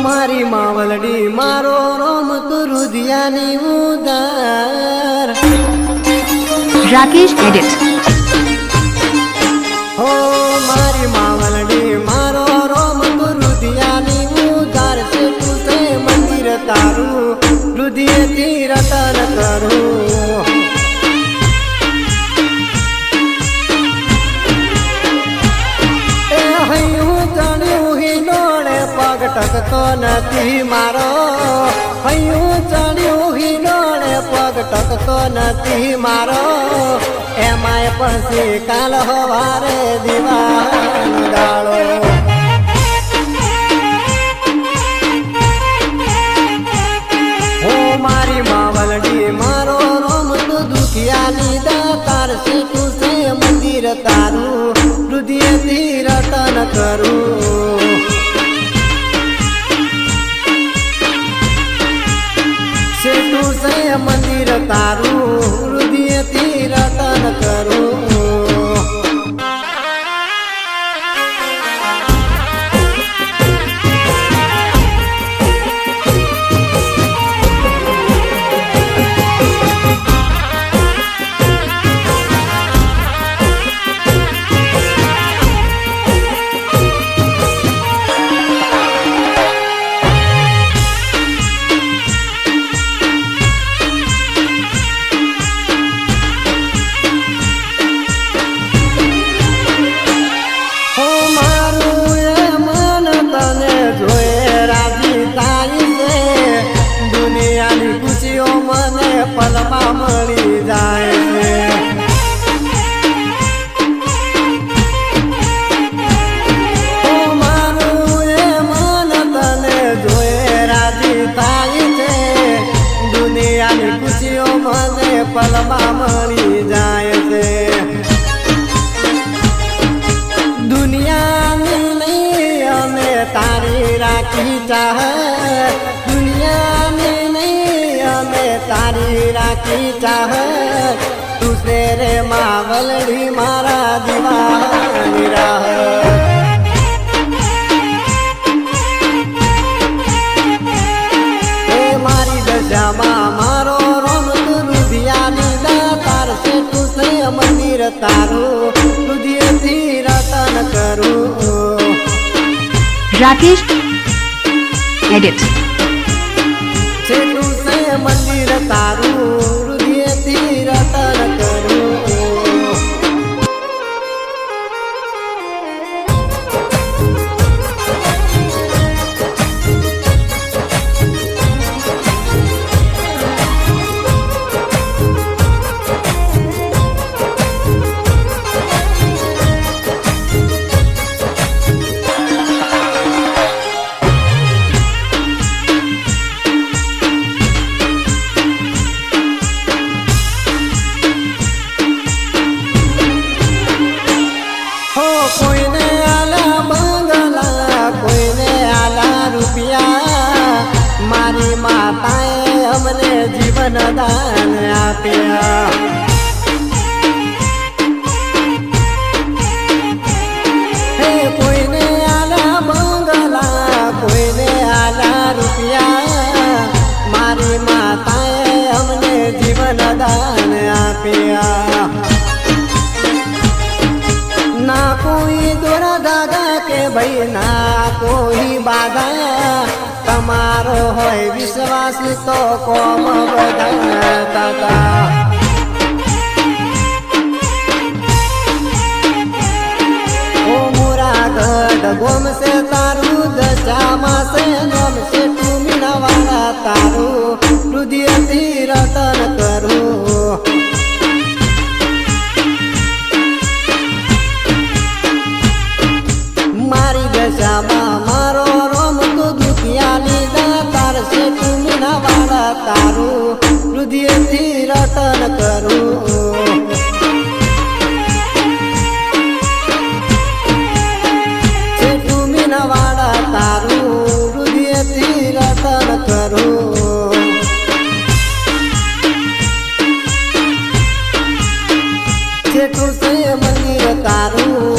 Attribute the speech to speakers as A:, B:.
A: મારી માવલડી મારો રોમ રુધિયાની ઉદાર
B: રાકેશ એડિટ
A: હો મારી માવલડી મારો રોમ રુધિયાની ઉદાર છે તું છે મંદિર તારું રુધિયથી રતન કરું ટકતો નથી મારો હૈયું ચડ્યું હિનોળે પગ ટકતો નથી મારો એમાંય પછી કાલ હવારે દિવાળનો દાડો હું મારી માવલડી મારો રોમ તું દુખિયાની દાતાર છે તું છે મંદિર તારું હૃદયથી રતન કરું મંદિર તારું હૃદયથી રતન કરું પલમાં મળી જાય છે મારું એ મન તને જોઈ રાજી થાય છે દુનિયાની ખુશીઓ મને પલમાં મળી જાય છે દુનિયાની નહીં અમે તારી રાખી ચાહત દુનિયાની નહીં અમે તારી રાખી ચાહત તું છે રે માવલડી મારા દીવાની રાહ એ મારી દશામાં મારો રોમ તું રુધિયાની દાતાર છે તું છે મંદિર તારું હૃદયથી રતન કરું
B: રાકેશ એડિટ
A: મંદિર તારું હૃદયથી રતન કરું કોઈને આલા બંગલા કોઈને આલા રૂપિયા મારી માતાએ અમને જીવન દાન આપ્યા હે કોઈને આલા બંગલા કોઈને આલા રૂપિયા મારી માતાએ અમને જીવન દાન આપ્યા ना कोई दोरा धागा के भाई ना कोई बाधा तमारो होय विश्वास तो कोम बधाता ओ मुरा गढ़ गोम से तारू दशा से नम से तू मीना वाला तारू हृदय रतन करू मारी તારું હૃદયથી રટન કરું છેઠું મીનાવાડા તારું હૃદયથી રટન કરું છેઠું છે મંદિર તારું